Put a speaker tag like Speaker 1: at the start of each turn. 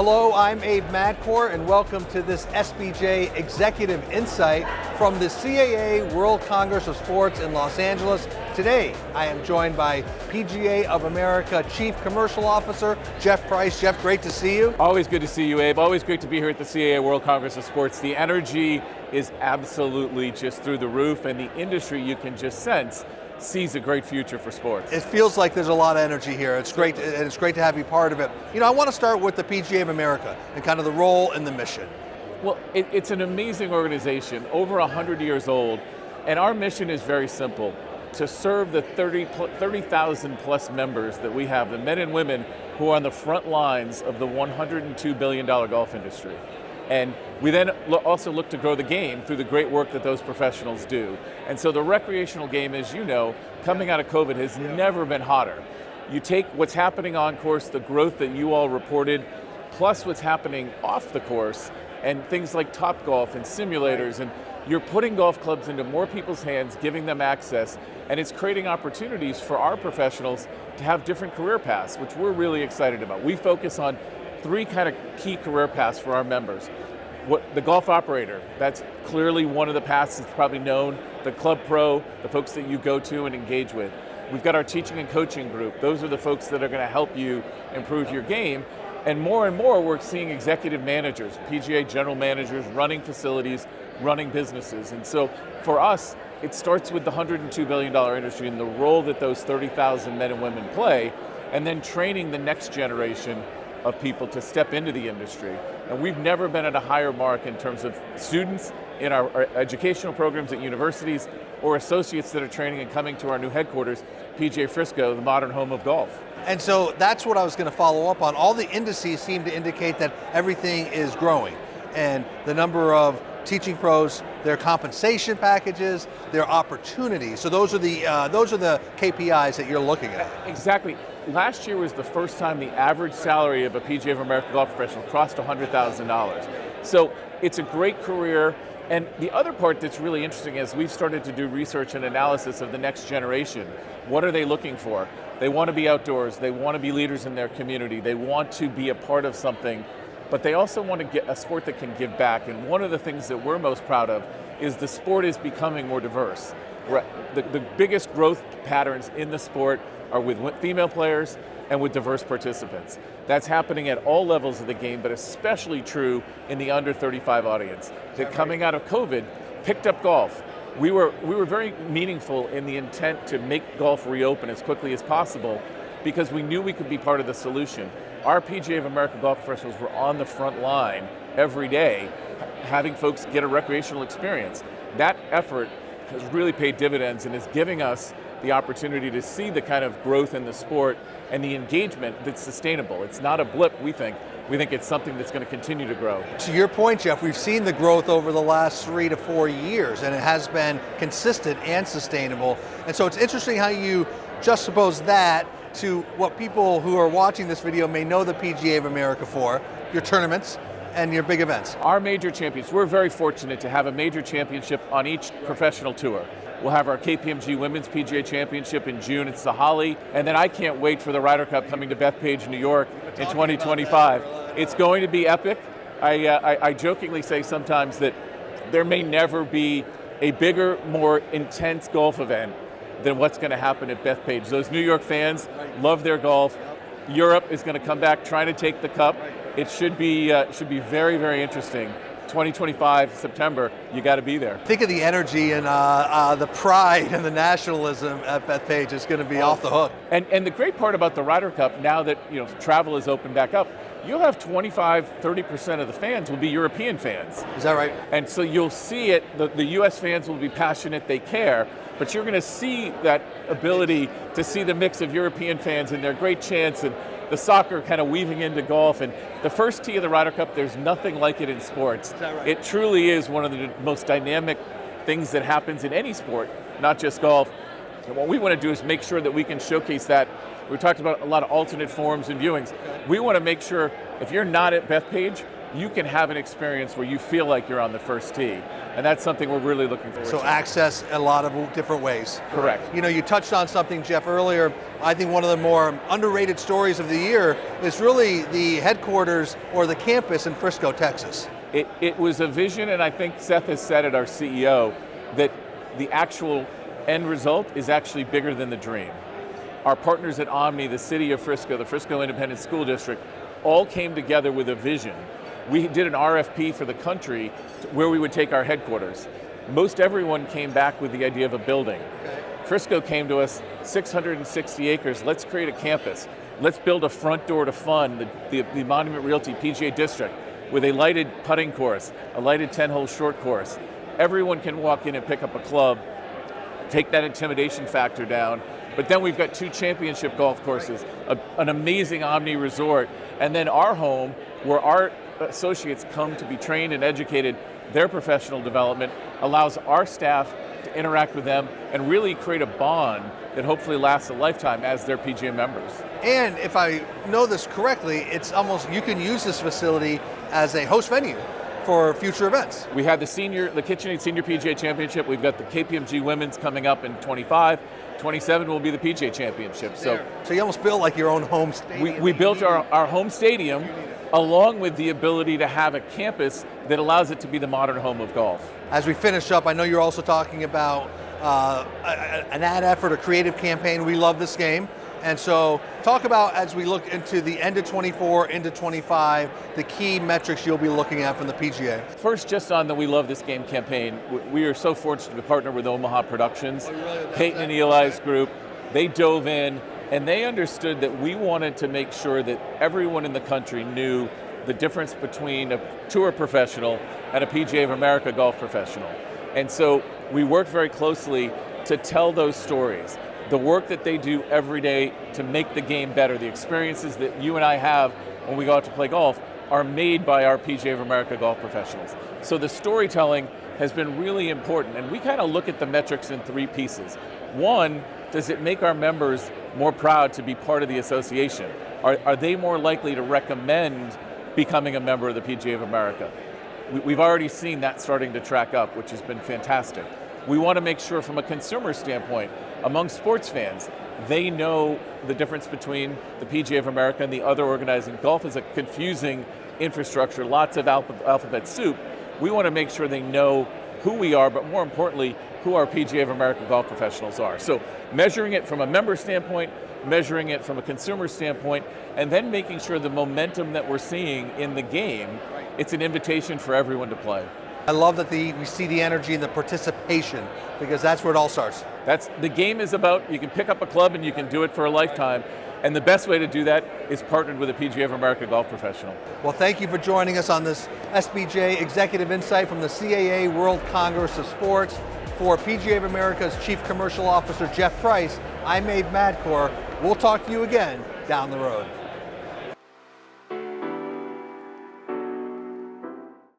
Speaker 1: Hello, I'm Abe Madkour, and welcome to this SBJ Executive Insight from the CAA World Congress of Sports in Los Angeles. Today, I am joined by PGA of America Chief Commercial Officer, Jeff Price. Jeff, great to see you.
Speaker 2: Always good to see you, Abe. Always great to be here at the CAA World Congress of Sports. The energy is absolutely just through the roof, and the industry, you can just sense, sees a great future for sports.
Speaker 1: It feels like there's a lot of energy here. It's great, and it's great to have you part of it. You know, I want to start with the PGA of America and kind of the role and the mission.
Speaker 2: Well, it's an amazing organization, over 100 years old, and our mission is very simple: to serve the 30,000 plus members that we have, the men and women who are on the front lines of the $102 billion golf industry. And we then also look to grow the game through the great work that those professionals do. And so the recreational game, as you know, coming out of COVID has never been hotter. You take what's happening on course, the growth that you all reported, plus what's happening off the course, and things like Topgolf and simulators, and you're putting golf clubs into more people's hands, giving them access, and it's creating opportunities for our professionals to have different career paths, which we're really excited about. We focus on three kind of key career paths for our members. The golf operator, that's clearly one of the paths that's probably known. The club pro, the folks that you go to and engage with. We've got our teaching and coaching group. Those are the folks that are going to help you improve your game. And more, we're seeing executive managers, PGA general managers, running facilities, running businesses. And so for us, it starts with the $102 billion industry and the role that those 30,000 men and women play, and then training the next generation of people to step into the industry. And we've never been at a higher mark in terms of students in our educational programs at universities or associates that are training and coming to our new headquarters, PGA Frisco, the modern home of golf.
Speaker 1: And so that's what I was going to follow up on. All the indices seem to indicate that everything is growing, and the number of teaching pros, their compensation packages, their opportunities. So those are the KPIs that you're looking at.
Speaker 2: Exactly. Last year was the first time the average salary of a PGA of America golf professional crossed $100,000. So it's a great career. And the other part that's really interesting is we've started to do research and analysis of the next generation. What are they looking for? They want to be outdoors. They want to be leaders in their community. They want to be a part of something, but they also want to get a sport that can give back. And one of the things that we're most proud of is the sport is becoming more diverse. The biggest growth patterns in the sport are with female players and with diverse participants. That's happening at all levels of the game, but especially true in the under 35 audience. That coming out of COVID, picked up golf. We were very meaningful in the intent to make golf reopen as quickly as possible because we knew we could be part of the solution. Our PGA of America golf professionals were on the front line every day, having folks get a recreational experience. That effort has really paid dividends and is giving us the opportunity to see the kind of growth in the sport and the engagement that's sustainable. It's not a blip, we think. We think it's something that's going to continue to grow.
Speaker 1: To your point, Jeff, we've seen the growth over the last 3 to 4 years, and it has been consistent and sustainable. And so it's interesting how you juxtapose that to what people who are watching this video may know the PGA of America for, your tournaments and your big events.
Speaker 2: Our major champions, we're very fortunate to have a major championship on each professional tour. We'll have our KPMG Women's PGA Championship in June. It's the Holly. And then I can't wait for the Ryder Cup coming to Bethpage, New York in 2025. It's going to be epic. I jokingly say sometimes that there may never be a bigger, more intense golf event than what's going to happen at Bethpage. Those New York fans love their golf. Europe is going to come back trying to take the cup. It should be very, very interesting. 2025, September, you got to be there.
Speaker 1: Think of the energy and the pride and the nationalism at Bethpage is going to be off the hook.
Speaker 2: And the great part about the Ryder Cup, now that travel is open back up, you'll have 25-30% of the fans will be European fans.
Speaker 1: Is that right?
Speaker 2: And so you'll see it, the US fans will be passionate, they care, but you're going to see that ability to see the mix of European fans and their great chants and the soccer kind of weaving into golf. And the first tee of the Ryder Cup, there's nothing like it in sports.
Speaker 1: Is that right?
Speaker 2: It truly is one of the most dynamic things that happens in any sport, not just golf. And what we want to do is make sure that we can showcase that. We talked about a lot of alternate forms and viewings. We want to make sure if you're not at Bethpage, you can have an experience where you feel like you're on the first tee. And that's something we're really looking forward to.
Speaker 1: So access a lot of different ways.
Speaker 2: Correct.
Speaker 1: You know, you touched on something, Jeff, earlier. I think one of the more underrated stories of the year is really the headquarters or the campus in Frisco, Texas.
Speaker 2: It was a vision, and I think Seth has said it, our CEO, that the actual end result is actually bigger than the dream. Our partners at Omni, the city of Frisco, the Frisco Independent School District, all came together with a vision. We did an RFP for the country where we would take our headquarters. Most everyone came back with the idea of a building. Okay. Frisco came to us, 660 acres, let's create a campus. Let's build a front door to fun, the Monument Realty PGA District, with a lighted putting course, a lighted 10-hole short course. Everyone can walk in and pick up a club, take that intimidation factor down. But then we've got 2 championship golf courses, an amazing Omni resort, and then our home where our associates come to be trained and educated. Their professional development allows our staff to interact with them and really create a bond that hopefully lasts a lifetime as their PGA members.
Speaker 1: And if I know this correctly, it's almost, you can use this facility as a host venue for future events.
Speaker 2: We had the KitchenAid Senior PGA Championship. We've got the KPMG Women's coming up in 25. 27 will be the PGA Championship. So
Speaker 1: you almost built like your own home stadium.
Speaker 2: We built our home stadium along with the ability to have a campus that allows it to be the modern home of golf.
Speaker 1: As we finish up, I know you're also talking about an ad effort, a creative campaign. We love this game. And so talk about, as we look into the end of 24, into 25, the key metrics you'll be looking at from the PGA.
Speaker 2: First, just on the We Love This Game campaign, we are so fortunate to partner with Omaha Productions, Peyton and Eli's group. They dove in and they understood that we wanted to make sure that everyone in the country knew the difference between a tour professional and a PGA of America golf professional. And so we worked very closely to tell those stories. The work that they do every day to make the game better, the experiences that you and I have when we go out to play golf are made by our PGA of America golf professionals. So the storytelling has been really important, and we kind of look at the metrics in 3 pieces. One, does it make our members more proud to be part of the association? Are they more likely to recommend becoming a member of the PGA of America? We've already seen that starting to track up, which has been fantastic. We want to make sure from a consumer standpoint, among sports fans, they know the difference between the PGA of America and the other organizing. Golf is a confusing infrastructure, lots of alphabet soup. We want to make sure they know who we are, but more importantly, who our PGA of America golf professionals are. So measuring it from a member standpoint, measuring it from a consumer standpoint, and then making sure the momentum that we're seeing in the game, it's an invitation for everyone to play.
Speaker 1: I love that we see the energy and the participation, because that's where it all starts.
Speaker 2: The game is about, you can pick up a club and you can do it for a lifetime. And the best way to do that is partnered with a PGA of America golf professional.
Speaker 1: Well, thank you for joining us on this SBJ Executive Insight from the CAA World Congress of Sports. For PGA of America's Chief Commercial Officer, Jeff Price, I'm Madkour. We'll talk to you again down the road.